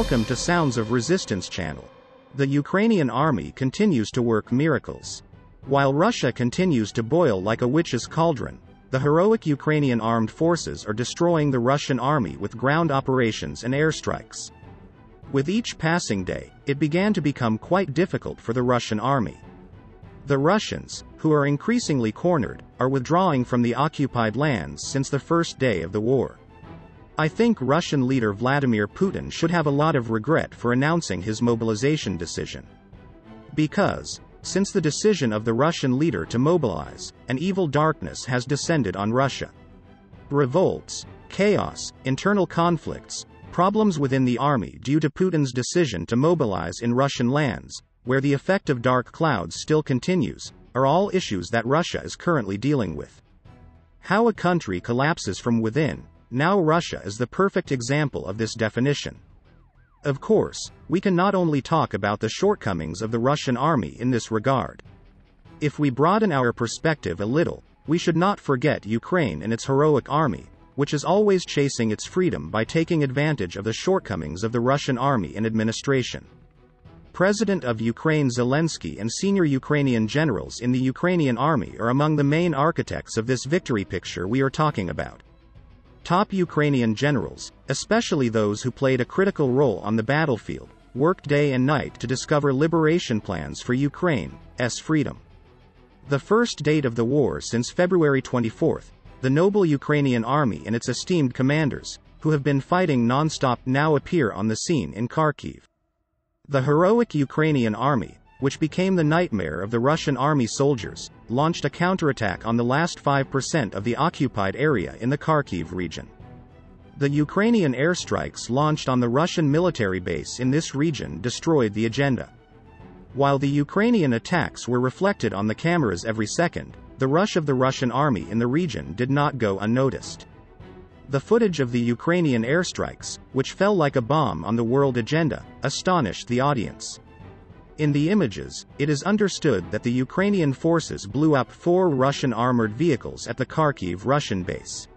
Welcome to Sounds of Resistance channel. The Ukrainian army continues to work miracles. While Russia continues to boil like a witch's cauldron, the heroic Ukrainian armed forces are destroying the Russian army with ground operations and airstrikes. With each passing day, it began to become quite difficult for the Russian army. The Russians, who are increasingly cornered, are withdrawing from the occupied lands since the first day of the war. I think Russian leader Vladimir Putin should have a lot of regret for announcing his mobilization decision. Because, since the decision of the Russian leader to mobilize, an evil darkness has descended on Russia. Revolts, chaos, internal conflicts, problems within the army due to Putin's decision to mobilize in Russian lands, where the effect of dark clouds still continues, are all issues that Russia is currently dealing with. How a country collapses from within. Now Russia is the perfect example of this definition. Of course, we can not only talk about the shortcomings of the Russian army in this regard. If we broaden our perspective a little, we should not forget Ukraine and its heroic army, which is always chasing its freedom by taking advantage of the shortcomings of the Russian army and administration. President of Ukraine Zelensky and senior Ukrainian generals in the Ukrainian army are among the main architects of this victory picture we are talking about. Top Ukrainian generals, especially those who played a critical role on the battlefield, worked day and night to discover liberation plans for Ukraine's freedom. The first date of the war since February 24, the noble Ukrainian army and its esteemed commanders, who have been fighting non-stop, now appear on the scene in Kharkiv. The heroic Ukrainian army, which became the nightmare of the Russian army soldiers, launched a counterattack on the last 5% of the occupied area in the Kharkiv region. The Ukrainian airstrikes launched on the Russian military base in this region destroyed the agenda. While the Ukrainian attacks were reflected on the cameras every second, the rush of the Russian army in the region did not go unnoticed. The footage of the Ukrainian airstrikes, which fell like a bomb on the world agenda, astonished the audience. In the images, it is understood that the Ukrainian forces blew up 4 Russian armored vehicles at the Kharkiv Russian base.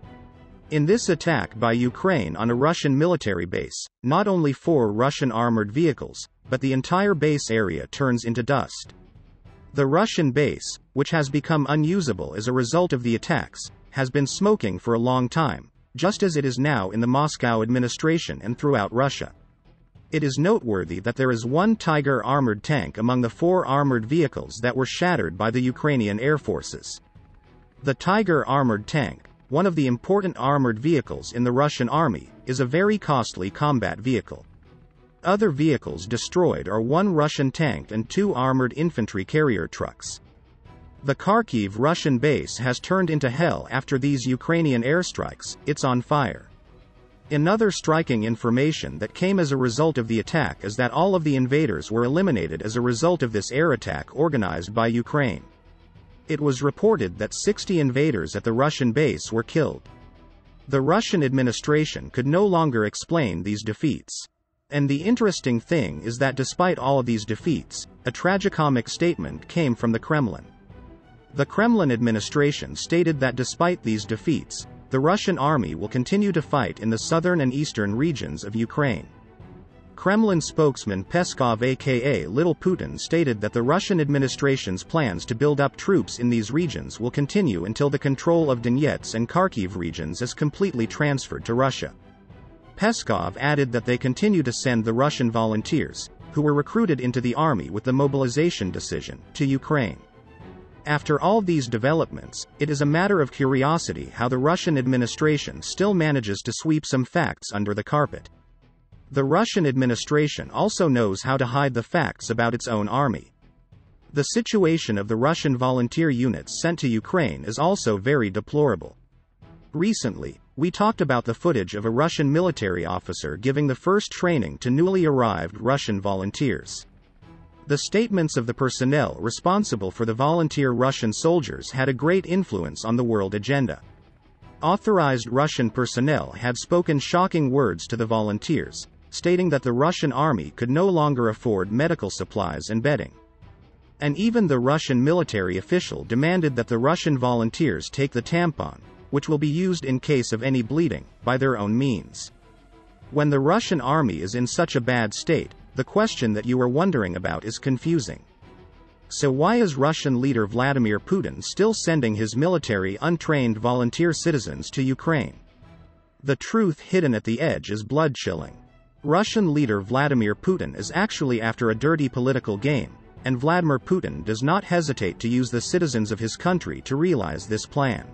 In this attack by Ukraine on a Russian military base, not only 4 Russian armored vehicles, but the entire base area turns into dust. The Russian base, which has become unusable as a result of the attacks, has been smoking for a long time, just as it is now in the Moscow administration and throughout Russia. It is noteworthy that there is 1 Tiger armored tank among the 4 armored vehicles that were shattered by the Ukrainian air forces. The Tiger armored tank, one of the important armored vehicles in the Russian army, is a very costly combat vehicle. Other vehicles destroyed are 1 Russian tank and 2 armored infantry carrier trucks. The Kharkiv Russian base has turned into hell after these Ukrainian airstrikes. It's on fire. Another striking information that came as a result of the attack is that all of the invaders were eliminated as a result of this air attack organized by Ukraine. It was reported that 60 invaders at the Russian base were killed. The Russian administration could no longer explain these defeats. And the interesting thing is that despite all of these defeats, a tragicomic statement came from the Kremlin. The Kremlin administration stated that despite these defeats, the Russian army will continue to fight in the southern and eastern regions of Ukraine. Kremlin spokesman Peskov aka Little Putin stated that the Russian administration's plans to build up troops in these regions will continue until the control of Donetsk and Kharkiv regions is completely transferred to Russia. Peskov added that they continue to send the Russian volunteers, who were recruited into the army with the mobilization decision, to Ukraine. After all these developments, it is a matter of curiosity how the Russian administration still manages to sweep some facts under the carpet. The Russian administration also knows how to hide the facts about its own army. The situation of the Russian volunteer units sent to Ukraine is also very deplorable. Recently, we talked about the footage of a Russian military officer giving the first training to newly arrived Russian volunteers. The statements of the personnel responsible for the volunteer Russian soldiers had a great influence on the world agenda. Authorized Russian personnel had spoken shocking words to the volunteers, stating that the Russian army could no longer afford medical supplies and bedding. And even the Russian military official demanded that the Russian volunteers take the tampon, which will be used in case of any bleeding, by their own means. When the Russian army is in such a bad state, the question that you are wondering about is confusing. So why is Russian leader Vladimir Putin still sending his military untrained volunteer citizens to Ukraine? The truth hidden at the edge is blood-chilling. Russian leader Vladimir Putin is actually after a dirty political game, and Vladimir Putin does not hesitate to use the citizens of his country to realize this plan.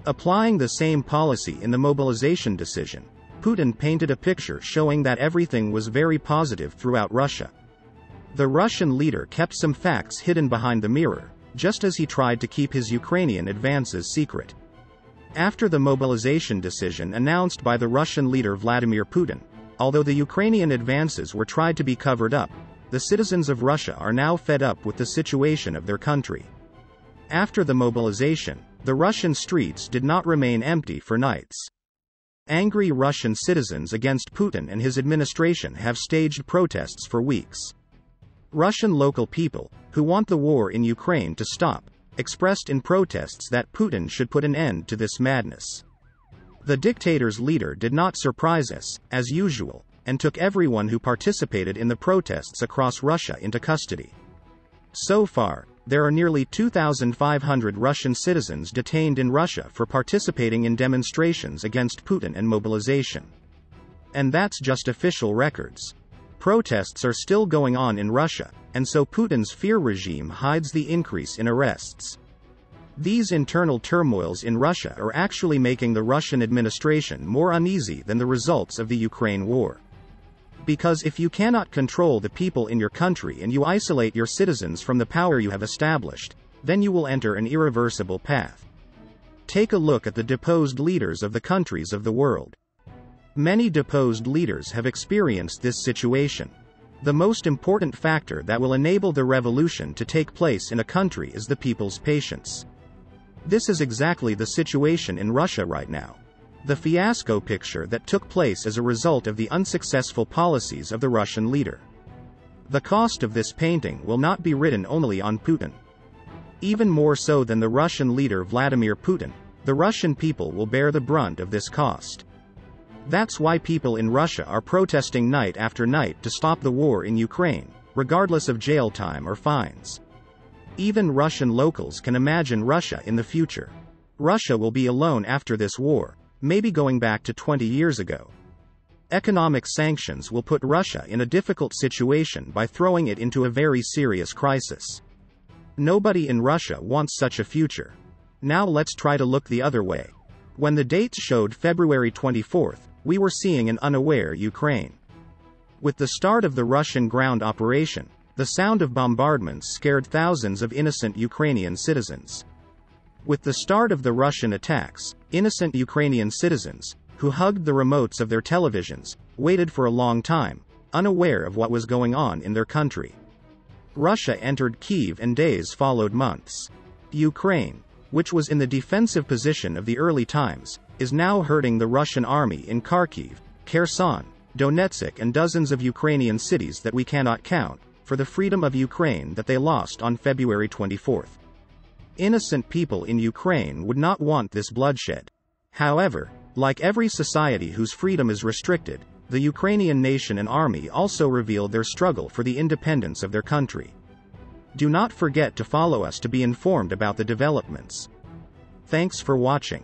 Applying the same policy in the mobilization decision, Putin painted a picture showing that everything was very positive throughout Russia. The Russian leader kept some facts hidden behind the mirror, just as he tried to keep his Ukrainian advances secret. After the mobilization decision announced by the Russian leader Vladimir Putin, although the Ukrainian advances were tried to be covered up, the citizens of Russia are now fed up with the situation of their country. After the mobilization, the Russian streets did not remain empty for nights. Angry Russian citizens against Putin and his administration have staged protests for weeks. Russian local people, who want the war in Ukraine to stop, expressed in protests that Putin should put an end to this madness. The dictator's leader did not surprise us, as usual, and took everyone who participated in the protests across Russia into custody. So far, there are nearly 2,500 Russian citizens detained in Russia for participating in demonstrations against Putin and mobilization. And that's just official records. Protests are still going on in Russia, and so Putin's fear regime hides the increase in arrests. These internal turmoils in Russia are actually making the Russian administration more uneasy than the results of the Ukraine war. Because if you cannot control the people in your country and you isolate your citizens from the power you have established, then you will enter an irreversible path. Take a look at the deposed leaders of the countries of the world. Many deposed leaders have experienced this situation. The most important factor that will enable the revolution to take place in a country is the people's patience. This is exactly the situation in Russia right now. The fiasco picture that took place as a result of the unsuccessful policies of the Russian leader. The cost of this painting will not be written only on Putin. Even more so than the Russian leader Vladimir Putin, the Russian people will bear the brunt of this cost. That's why people in Russia are protesting night after night to stop the war in Ukraine, regardless of jail time or fines. Even Russian locals can imagine Russia in the future. Russia will be alone after this war, maybe going back to 20 years ago. Economic sanctions will put Russia in a difficult situation by throwing it into a very serious crisis. Nobody in Russia wants such a future. Now let's try to look the other way. When the dates showed February 24th, we were seeing an unaware Ukraine. With the start of the Russian ground operation, the sound of bombardments scared thousands of innocent Ukrainian citizens. With the start of the Russian attacks, innocent Ukrainian citizens, who hugged the remotes of their televisions, waited for a long time, unaware of what was going on in their country. Russia entered Kyiv and days followed months. Ukraine, which was in the defensive position of the early times, is now hurting the Russian army in Kharkiv, Kherson, Donetsk and dozens of Ukrainian cities that we cannot count, for the freedom of Ukraine that they lost on February 24th. Innocent people in Ukraine would not want this bloodshed. However, like every society whose freedom is restricted, the Ukrainian nation and army also revealed their struggle for the independence of their country. Do not forget to follow us to be informed about the developments. Thanks for watching.